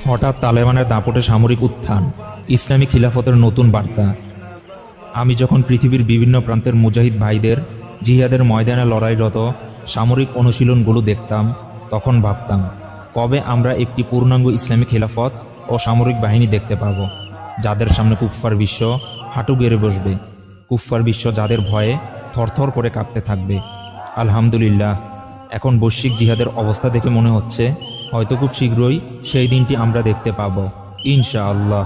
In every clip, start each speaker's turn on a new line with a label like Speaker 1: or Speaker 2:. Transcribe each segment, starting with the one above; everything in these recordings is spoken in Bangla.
Speaker 1: হঠাৎ তালেবানের দাপটে সামরিক উত্থান, ইসলামী খিলাফতের নতুন বার্তা। আমি যখন পৃথিবীর বিভিন্ন প্রান্তের মুজাহিদ ভাইদের জিহাদের ময়দানে লড়াইরত সামরিক অনুশীলনগুলো দেখতাম, তখন ভাবতাম কবে আমরা একটি পূর্ণাঙ্গ ইসলামী খিলাফত ও সামরিক বাহিনী দেখতে পাব, যাদের সামনে কুফফার বিশ্ব হাঁটু গেড়ে বসবে, কুফফার বিশ্ব যাদের ভয়ে থরথর করে কাঁপতে থাকবে। আলহামদুলিল্লাহ, এখন বৈশ্বিক জিহাদের অবস্থা দেখে মনে হচ্ছে হয়তো খুব শীঘ্রই সেই দিনটি আমরা দেখতে পাব, ইনশাআল্লাহ।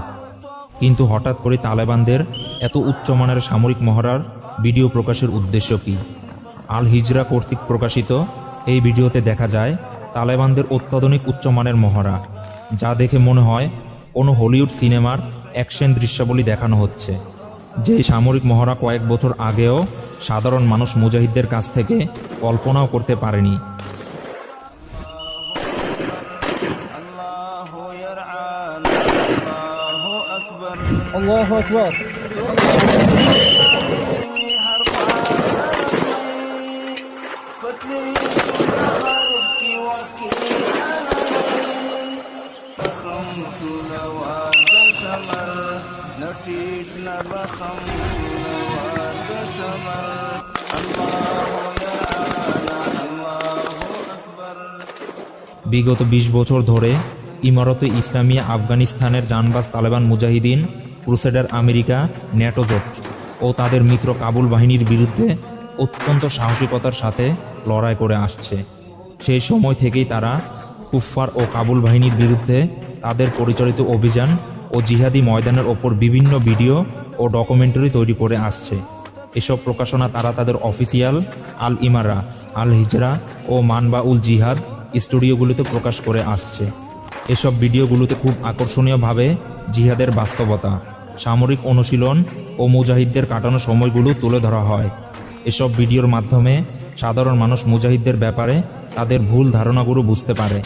Speaker 1: কিন্তু হঠাৎ করে তালেবানদের এত উচ্চমানের সামরিক মহড়ার ভিডিও প্রকাশের উদ্দেশ্য কী? আল হিজরা কর্তৃক প্রকাশিত এই ভিডিওতে দেখা যায় তালেবানদের অত্যাধুনিক উচ্চমানের মহড়া, যা দেখে মনে হয় কোনো হলিউড সিনেমার অ্যাকশন দৃশ্যাবলী দেখানো হচ্ছে। যেই সামরিক মহড়া কয়েক বছর আগেও সাধারণ মানুষ মুজাহিদদের কাছ থেকে কল্পনাও করতে পারেনি।
Speaker 2: আল্লাহু আকবার।
Speaker 1: বিগত ২০ বছর ধরে ইমারতে ইসলামিয়া আফগানিস্তানের জানবাজ তালেবান মুজাহিদিন, ক্রুসেডার আমেরিকা, ন্যাটো জোট ও তাদের মিত্র কাবুল বাহিনীর বিরুদ্ধে অত্যন্ত সাহসিকতার সাথে লড়াই করে আসছে। সেই সময় থেকেই তারা কুফফার ও কাবুল বাহিনীর বিরুদ্ধে তাদের পরিচালিত অভিযান ও জিহাদি ময়দানের ওপর বিভিন্ন ভিডিও ও ডকুমেন্টারি তৈরি করে আসছে। এসব প্রকাশনা তারা তাদের অফিসিয়াল আল ইমারা, আল হিজরা ও মানবাউল জিহাদ স্টুডিওগুলোতে প্রকাশ করে আসছে। এসব ভিডিওগুলোতে খুব আকর্ষণীয়ভাবে জিহাদের বাস্তবতা, সামরিক অনুশীলন ও মুজাহিদদের কাটানো সময়গুলো তুলে ধরা হয়। এসব ভিডিওর মাধ্যমে সাধারণ মানুষ মুজাহিদদের ব্যাপারে তাদের ভুল ধারণাগুলো বুঝতে পারে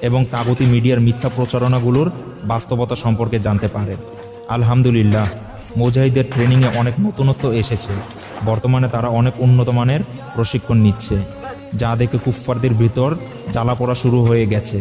Speaker 1: এবং তাগুতি মিডিয়ার মিথ্যা প্রচারণাগুলোর বাস্তবতা সম্পর্কে জানতে পারে। আলহামদুলিল্লাহ, মুজাহিদদের ট্রেনিংয়ে অনেক নতুনত্ব এসেছে। বর্তমানে তারা অনেক উন্নত মানের প্রশিক্ষণ নিচ্ছে, যা দেখে কুফফারদের ভিতর জ্বালা পোড়া শুরু হয়ে গেছে।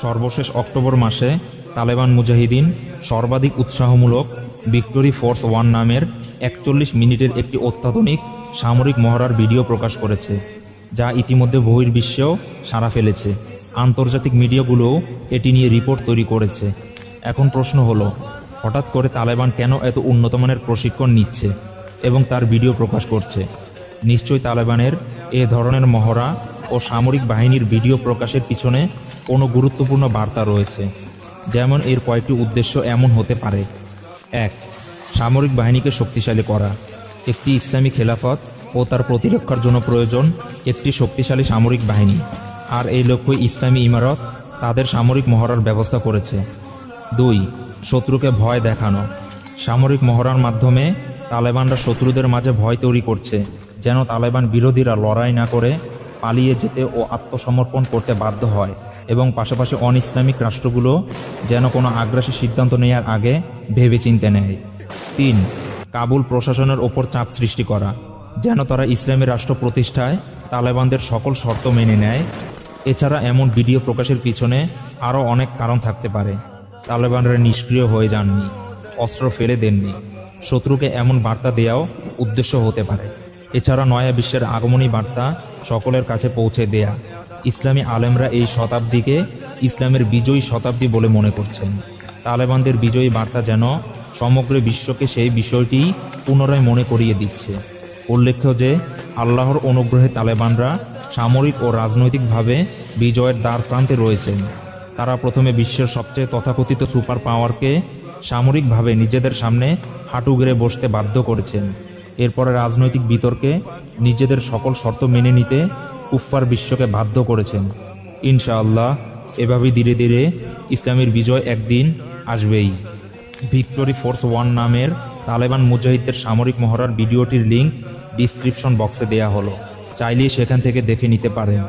Speaker 1: সর্বশেষ অক্টোবর মাসে তালেবান মুজাহিদিন সর্বাধিক উৎসাহমূলক ভিক্টোরি ফোর্স 1 নামের ৪১ মিনিটের একটি অত্যাধুনিক সামরিক মহড়ার ভিডিও প্রকাশ করেছে, যা ইতিমধ্যে বহির্বিশ্বেও সাড়া ফেলেছে। আন্তর্জাতিক মিডিয়াগুলোও এটি নিয়ে রিপোর্ট তৈরি করেছে। এখন প্রশ্ন হলো, হঠাৎ করে তালেবান কেন এত উন্নতমানের প্রশিক্ষণ নিচ্ছে এবং তার ভিডিও প্রকাশ করছে? নিশ্চয়ই তালেবানের এ ধরনের মহড়া ও সামরিক বাহিনীর ভিডিও প্রকাশের পিছনে কোনো গুরুত্বপূর্ণ বার্তা রয়েছে। যেমন এর কয়েকটি উদ্দেশ্য এমন হতে পারে: ১. সামরিক বাহিনীকে শক্তিশালী করা। একটি ইসলামী খেলাফত ও তার প্রতিরক্ষার জন্য প্রয়োজন একটি শক্তিশালী সামরিক বাহিনী, আর এই লক্ষ্যে ইসলামী ইমারত তাদের সামরিক মহড়ার ব্যবস্থা করেছে। ২. শত্রুকে ভয় দেখানো। সামরিক মহড়ার মাধ্যমে তালেবানরা শত্রুদের মাঝে ভয় তৈরি করছে, যেন তালেবান বিরোধীরা লড়াই না করে পালিয়ে যেতে ও আত্মসমর্পণ করতে বাধ্য হয়, এবং পাশাপাশি অন ইসলামিক রাষ্ট্রগুলো যেন কোনো আগ্রাসী সিদ্ধান্ত নেওয়ার আগে ভেবেচিন্তে নেয়। ৩. কাবুল প্রশাসনের ওপর চাপ সৃষ্টি করা, যেন তারা ইসলামী রাষ্ট্র প্রতিষ্ঠায় তালেবানদের সকল শর্ত মেনে নেয়। এছাড়া এমন ভিডিও প্রকাশের পিছনে আরও অনেক কারণ থাকতে পারে। তালেবানরা নিষ্ক্রিয় হয়ে যাননি, অস্ত্র ফেলে দেননি। শত্রুকে এমন বার্তা দেওয়াও উদ্দেশ্য হতে পারে। এছাড়া নয়া বিশ্বের আগমনী বার্তা সকলের কাছে পৌঁছে দেয়া। ইসলামী আলেমরা এই শতাব্দীকে ইসলামের বিজয়ী শতাব্দী বলে মনে করছেন। তালেবানদের বিজয়ী বার্তা যেন সমগ্র বিশ্বকে সেই বিষয়টি পুনরায় মনে করিয়ে দিচ্ছে। উল্লেখ্য যে আল্লাহর অনুগ্রহে তালেবানরা সামরিক ও রাজনৈতিকভাবে বিজয়ের দ্বার প্রান্তে রয়েছেন। তারা প্রথমে বিশ্বের সবচেয়ে তথাকথিত সুপার পাওয়ারকে সামরিকভাবে নিজেদের সামনে হাঁটু গেড়ে বসতে বাধ্য করেছেন। এরপরে রাজনৈতিক বিতর্কে নিজেদের সকল শর্ত মেনে নিতে কুফফার বিশ্বকে বাধ্য করেছেন। ইনশাআল্লাহ এভাবেই ধীরে ধীরে ইসলামের বিজয় একদিন আসবেই। ভিক্টোরি ফোর্স 1 নামের তালেবান মুজাহিদদের সামরিক মহড়ার ভিডিওটির লিঙ্ক ডিসক্রিপশন বক্সে দেয়া হলো, চাইলে সেখান থেকে দেখে নিতে পারেন।